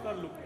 Proper look है।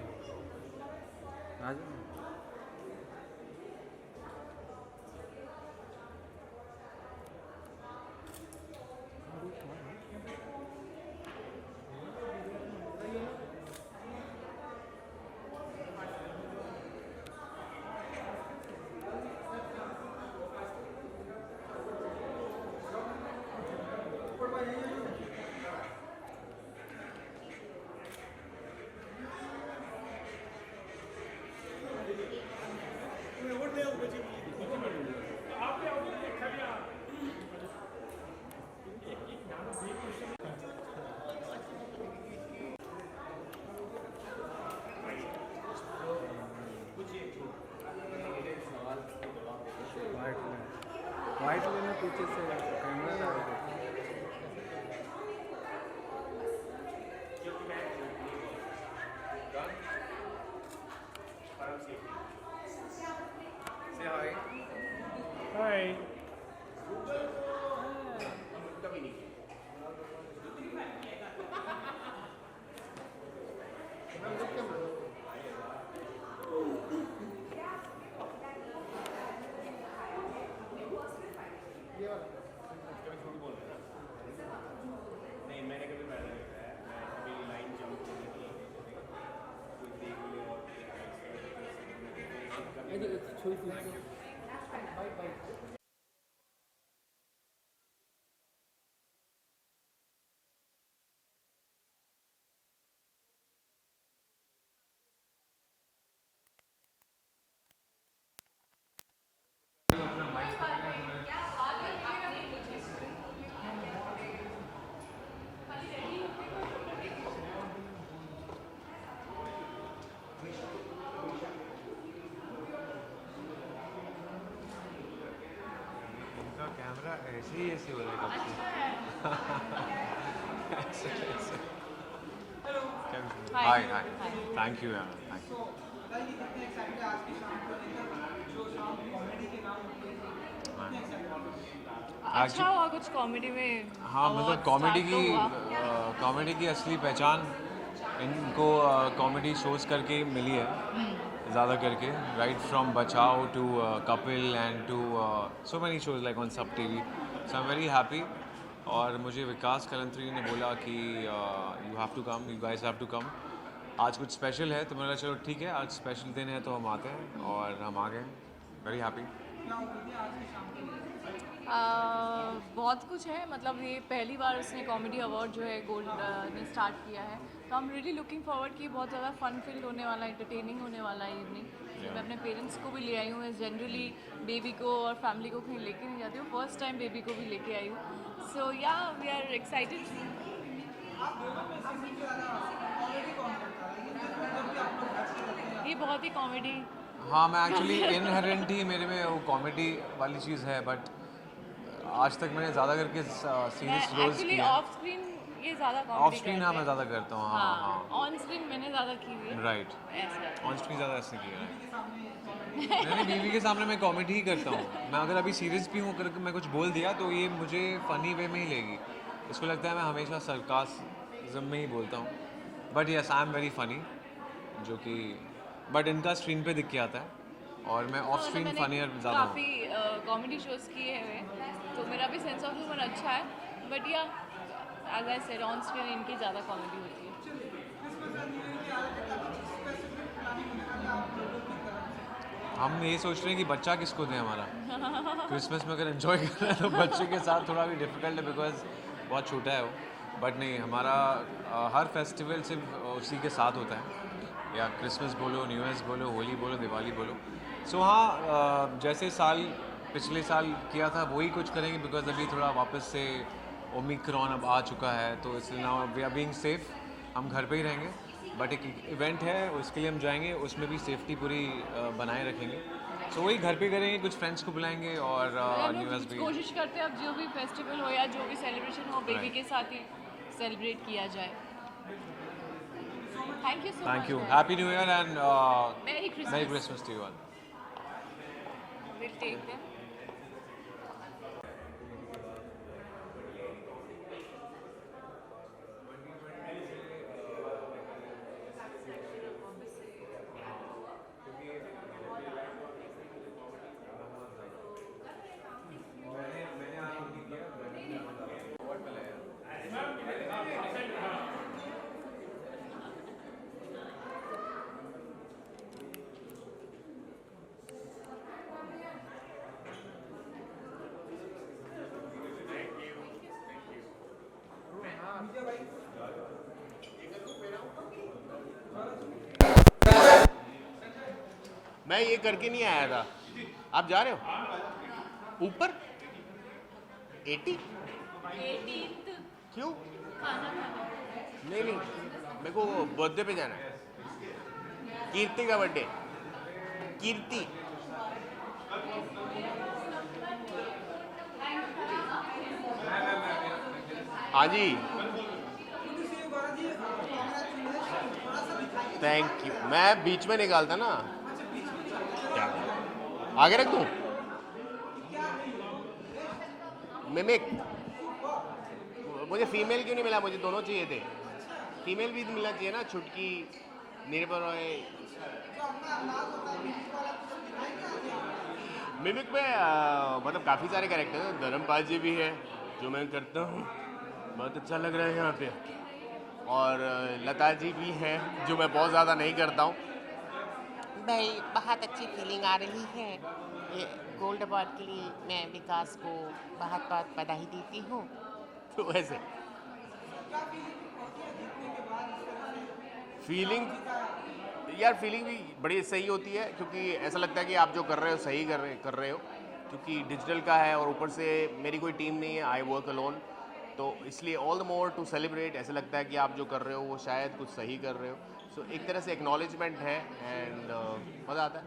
White लेना पीछे से कैमरा डाल हाय नहीं मैंने कभी पैदा नहीं कराया, मैं कभी लाइन जंप करने की कोई देख ले और कैमरा ऐसे हो रहा है हाय हाय थैंक यू यार थैंक यू अच्छा हुआ कुछ कॉमेडी में। हाँ मतलब कॉमेडी की असली पहचान इनको कॉमेडी शोज़ करके मिली है ज़्यादा करके राइट फ्रॉम बचाओ to Kapil and to so many shows like on Sab TV so I am very happy और मुझे विकास कलंत्री ने बोला कि you have to come you guys have to come आज कुछ स्पेशल है तो मैंने कहा चलो ठीक है आज स्पेशल दिन है तो हम आते हैं और हम आ गए वेरी हैप्पी। बहुत कुछ है, मतलब ये पहली बार उसने कॉमेडी अवार्ड जो है गोल्ड ने स्टार्ट किया है, तो I am really looking forward कि बहुत ज़्यादा फन फील्ड होने वाला है, एंटरटेनिंग होने वाला है इवनिंग। मैं अपने पेरेंट्स को भी ले आई हूँ, जनरली बेबी को और फैमिली को कहीं लेके नहीं जाती हूँ, फर्स्ट टाइम बेबी को भी लेके आई हूँ। सो या वी आर एक्साइटेड। ये बहुत ही कॉमेडी। हाँ मैं एक्चुअली इनहेरेंट ही मेरे में वो कॉमेडी वाली चीज़ है बट आज तक मैंने ज़्यादा करके सीरियस रोल्स किए ऑफ स्क्रीन ये ज़्यादा कॉमेडी ऑफ स्क्रीन हाँ मैं ज़्यादा करता हूँ हाँ हाँ ऑन स्क्रीन मैंने ज़्यादा की हुई है। राइट ऐसा ऑन स्क्रीन ज़्यादा ऐसे किया है मैंने बीवी के सामने मैं कॉमेडी ही करता हूँ मैं अगर अभी सीरियस भी हूँ करके मैं कुछ बोल दिया तो ये मुझे फ़नी वे में ही लेगी इसको लगता है मैं हमेशा सरकास्म में ही बोलता हूँ but yes I am very funny जो कि बट इनका स्क्रीन पे दिख के आता है और मैं ऑफ स्क्रीन फनियर ज़्यादा हूँ। काफ़ी कॉमेडी शोज किए हुए तो मेरा भी सेंस ऑफ ह्यूमर अच्छा है बट या as I said on screen इनकी ज़्यादा कॉमेडी होती है। हम ये सोच रहे हैं कि बच्चा किसको दें हमारा क्रिसमस में अगर एंजॉय कर रहे हैं तो बच्चे के साथ थोड़ा भी डिफ़िकल्ट है बिकॉज बहुत छोटा है वो बट नहीं हमारा हर फेस्टिवल सिर्फ उसी के साथ होता है या क्रिसमस बोलो न्यू ईयर्स बोलो होली बोलो दिवाली बोलो सो हाँ जैसे साल पिछले साल किया था वही कुछ करेंगे बिकॉज अभी थोड़ा वापस से ओमिक्रॉन अब आ चुका है तो इसलिए now we are being safe हम घर पे ही रहेंगे बट एक इवेंट है उसके लिए हम जाएंगे उसमें भी सेफ्टी पूरी बनाए रखेंगे सो वही घर पे करेंगे कुछ फ्रेंड्स को बुलाएंगे और न्यू ईयर्स भी कोशिश करते हैं अब जो भी फेस्टिवल हो या जो भी सेलिब्रेशन हो बेबी के साथ ही सेलिब्रेट किया जाए। Thank you so much. Thank you happy new year and merry merry Christmas to you all. Will take them. मैं ये करके नहीं आया था। आप जा रहे हो ऊपर 80? 18th क्यों? खाना खाना। नहीं नहीं, मेरे को बर्थडे पे जाना है, कीर्ति का बर्थडे। कीर्ति हाँ जी, थैंक यू। मैं बीच में निकालता ना, क्या आगे रख दूं? मिमिक, मुझे फीमेल क्यों नहीं मिला? मुझे दोनों चाहिए थे। फीमेल भी मिलना चाहिए ना, छुटकी, निर्भर रॉय। मिमिक में मतलब काफ़ी सारे कैरेक्टर हैं। धर्मपाल जी भी है जो मैं करता हूँ, बहुत अच्छा लग रहा है यहाँ पे। और लता जी भी हैं जो मैं बहुत ज़्यादा नहीं करता हूँ। भाई बहुत अच्छी फीलिंग आ रही है। ये गोल्ड अवार्ड के लिए मैं विकास को बहुत बहुत बधाई देती हूँ। तो वैसे फीलिंग, यार फीलिंग भी बड़ी सही होती है, क्योंकि ऐसा लगता है कि आप जो कर रहे हो सही कर रहे हो, क्योंकि डिजिटल का है और ऊपर से मेरी कोई टीम नहीं है, आई वर्क अलोन। तो इसलिए all the more to celebrate, ऐसा लगता है कि आप जो कर रहे हो वो शायद कुछ सही कर रहे हो। सो एक तरह से एक्नॉलेजमेंट है एंड मज़ा आता है।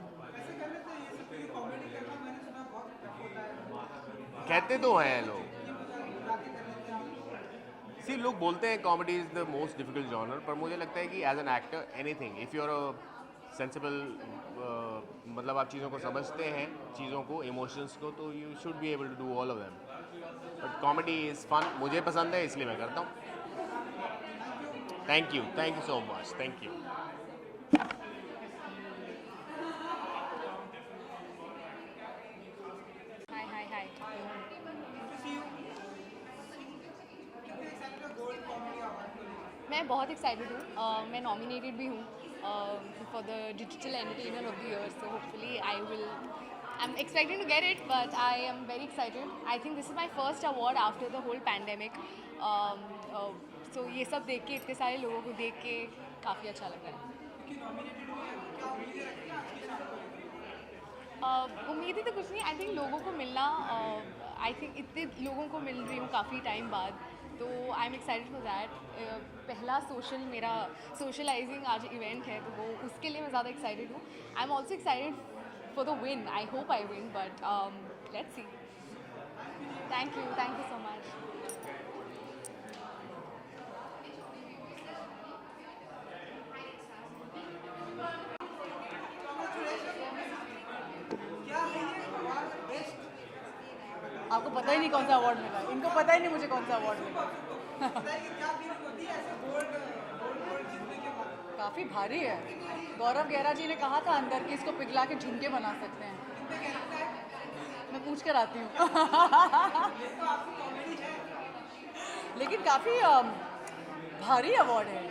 कहते तो हैं लोग, सी लोग बोलते हैं comedy is the most difficult genre, पर मुझे लगता है कि as an actor anything, if you are a sensible, मतलब आप चीज़ों को समझते हैं, चीज़ों को, इमोशंस को, तो you should be able to do all of them. But comedy is fun, मुझे पसंद है इसलिए मैं करता हूँ। Thank you so much, thank you. Hi hi hi. मैं बहुत एक्साइटेड हूँ। मैं नॉमिनेटेड भी हूँ for the digital entertainer of the year, so hopefully I am expecting to get it, but I am very excited. I think this is my first award after the whole pandemic. So ये सब देख के, इतने सारे लोगों को देख के काफ़ी अच्छा लग रहा है। उम्मीद ही तो कुछ नहीं, आई थिंक लोगों को मिलना, आई थिंक इतने लोगों को मिल रही हूँ काफ़ी टाइम बाद, तो I am excited for that. पहला मेरा सोशलाइजिंग आज इवेंट है, तो वो उसके लिए मैं ज़्यादा एक्साइटेड हूँ। I am also excited for the win, I hope I win, but let's see. Thank you so much. आपको पता ही नहीं कौन सा अवार्ड मिला, इनको पता ही नहीं मुझे कौन सा अवार्ड मिला। काफ़ी भारी है। गौरव गहरा जी ने कहा था अंदर कि इसको पिघला के झुमके बना सकते हैं। मैं पूछ कर आती हूँ। लेकिन काफ़ी भारी अवार्ड है।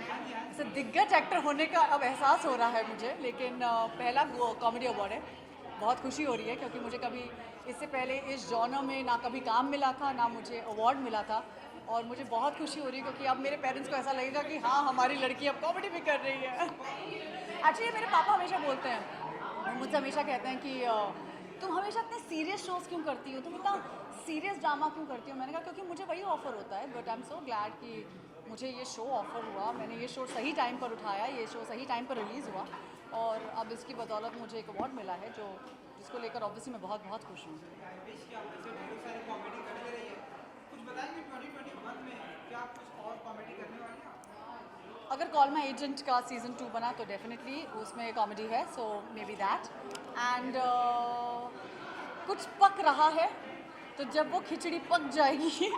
जैसे दिग्गज एक्टर होने का अब एहसास हो रहा है मुझे, लेकिन पहला कॉमेडी अवार्ड है। बहुत खुशी हो रही है क्योंकि मुझे कभी इससे पहले इस जॉनर में ना कभी काम मिला था, ना मुझे अवार्ड मिला था, और मुझे बहुत खुशी हो रही है क्योंकि अब मेरे पेरेंट्स को ऐसा लगेगा कि हाँ, हमारी लड़की अब कॉमेडी भी कर रही है। एक्चुअली मेरे पापा हमेशा बोलते हैं, वो मुझसे हमेशा कहते हैं कि तुम हमेशा इतने सीरियस शोज़ क्यों करती हो, तुम इतना सीरियस ड्रामा क्यों करती हो। मैंने कहा क्योंकि मुझे वही ऑफ़र होता है, but I am so glad कि मुझे ये शो ऑफ़र हुआ, मैंने ये शो सही टाइम पर उठाया, ये शो सही टाइम पर रिलीज़ हुआ, और अब इसकी बदौलत मुझे एक अवार्ड मिला है, जिसको लेकर ऑब्वियसली मैं बहुत बहुत खुश हूँ। अगर कॉल माई एजेंट का सीज़न 2 बना तो डेफिनेटली उसमें कॉमेडी है, सो मे बी दैट। एंड कुछ पक रहा है, तो जब वो खिचड़ी पक जाएगी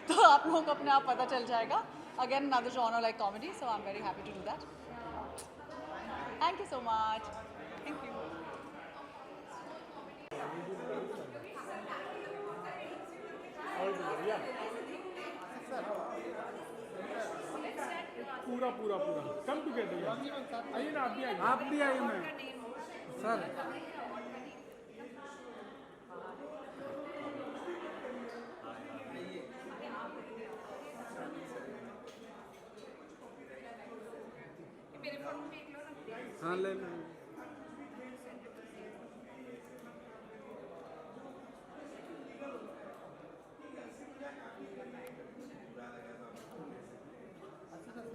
तो आप लोगों को अपने आप पता चल जाएगा। Again another genre like comedy, so I'm very happy to do that. Thank you so much. Thank you. पूरा पूरा पूरा कम टुगेदर। आइए ना, आप भी आइए मैम। सर हाँ ले लो। Can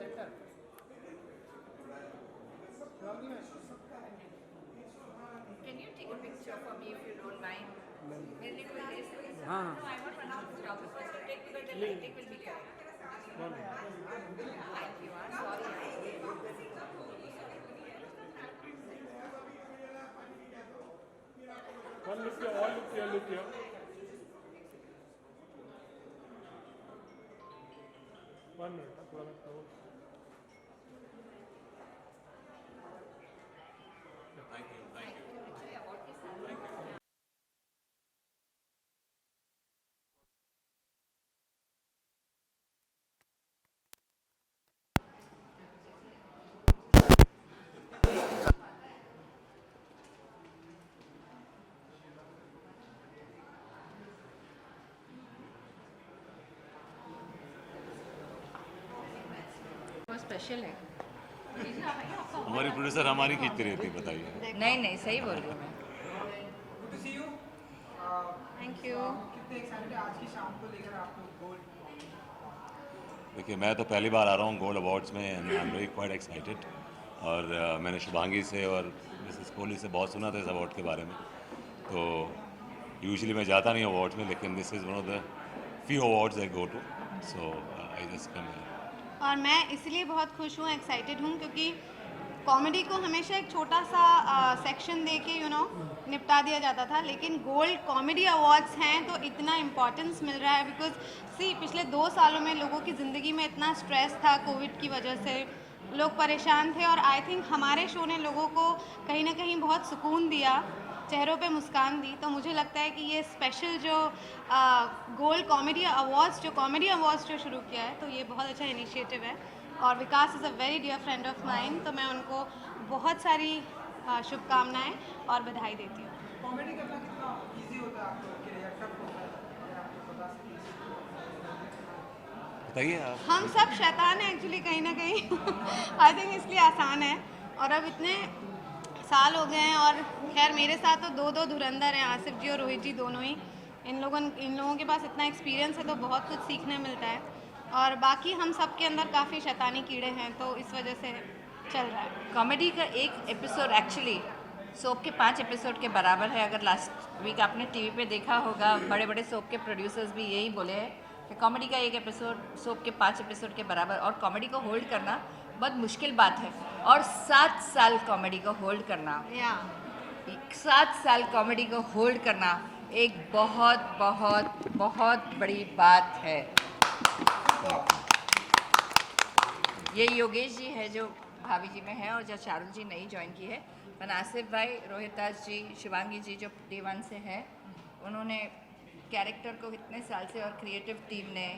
you take a picture for me if you don't mind? मेरे लिए कोई ले सकते हैं? हाँ No, I want one of the photographers to take because the lighting will be correct. One Thank you. I'm sorry. One look किया all look किया one minute थोड़ा मैं वो स्पेशल है। हमारी प्रोड्यूसर हमारी खींचती रहती है, बताइए। नहीं नहीं सही बोल रही हूँ मैं। Thank you. देखिए, मैं तो पहली बार आ रहा हूँ गोल्ड अवार्ड्स में and I am very quite excited. और मैंने शुभांगी से और मिसेस कोहली से बहुत सुना था इस अवार्ड के बारे में। तो यूजुअली मैं जाता नहीं अवार्ड्स में, लेकिन this is one of the few awards I go to, so I just come here. और मैं इसलिए बहुत खुश हूँ, एक्साइटेड हूँ, क्योंकि कॉमेडी को हमेशा एक छोटा सा सेक्शन दे के निपटा दिया जाता था, लेकिन गोल्ड कॉमेडी अवार्ड्स हैं तो इतना इम्पोर्टेंस मिल रहा है। बिकॉज पिछले 2 सालों में लोगों की ज़िंदगी में इतना स्ट्रेस था, कोविड की वजह से लोग परेशान थे, और आई थिंक हमारे शो ने लोगों को कहीं ना कहीं बहुत सुकून दिया, चेहरों पे मुस्कान दी। तो मुझे लगता है कि ये स्पेशल जो गोल्ड कॉमेडी अवार्ड्स जो शुरू किया है, तो ये बहुत अच्छा इनिशिएटिव है। और Vikas is a very dear friend of mine, तो मैं उनको बहुत सारी शुभकामनाएं और बधाई देती हूँ। कॉमेडी करना कितना इजी होता है आप लोगों के लिए, टफ होता है, अगर आपको बता सकें? बताइए आप। हम सब शैतान हैं एक्चुअली कहीं ना कहीं आई थिंक इसलिए आसान है। और अब इतने साल हो गए हैं, और खैर मेरे साथ तो 2 धुरंधर हैं, आसिफ जी और रोहित जी दोनों ही। इन लोगों के पास इतना एक्सपीरियंस है, तो बहुत कुछ सीखने मिलता है। और बाकी हम सब के अंदर काफ़ी शैतानी कीड़े हैं, तो इस वजह से चल रहा है। कॉमेडी का एक एपिसोड एक्चुअली सोप के 5 एपिसोड के बराबर है। अगर लास्ट वीक आपने टीवी पे देखा होगा, बड़े बड़े सोप के प्रोड्यूसर्स भी यही बोले हैं कि कॉमेडी का एक एपिसोड सोप के 5 एपिसोड के बराबर। और कॉमेडी को होल्ड करना बहुत मुश्किल बात है, और 7 साल कॉमेडी को होल्ड करना, 7 साल कॉमेडी को होल्ड करना एक बहुत बहुत बहुत बड़ी बात है। ये योगेश जी है जो भाभी जी में है, और जो चारुल जी नई ज्वाइन की है। पर आसिफ भाई, रोहिताज जी, शिवांगी जी जो डे 1 से है, उन्होंने कैरेक्टर को इतने साल से, और क्रिएटिव टीम ने,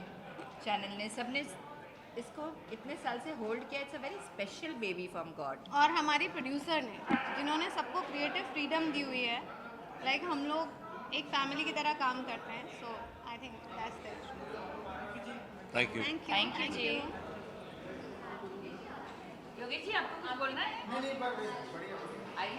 चैनल ने, सबने इसको इतने साल से होल्ड किया। It's a very special baby from God. और हमारी प्रोड्यूसर ने, जिन्होंने सबको क्रिएटिव फ्रीडम दी हुई है, लाइक हम लोग एक फैमिली की तरह काम करते हैं। So I think that's it. Thank you. Thank you ji. Yogesh ji, आपको कुछ बोलना है? आइए।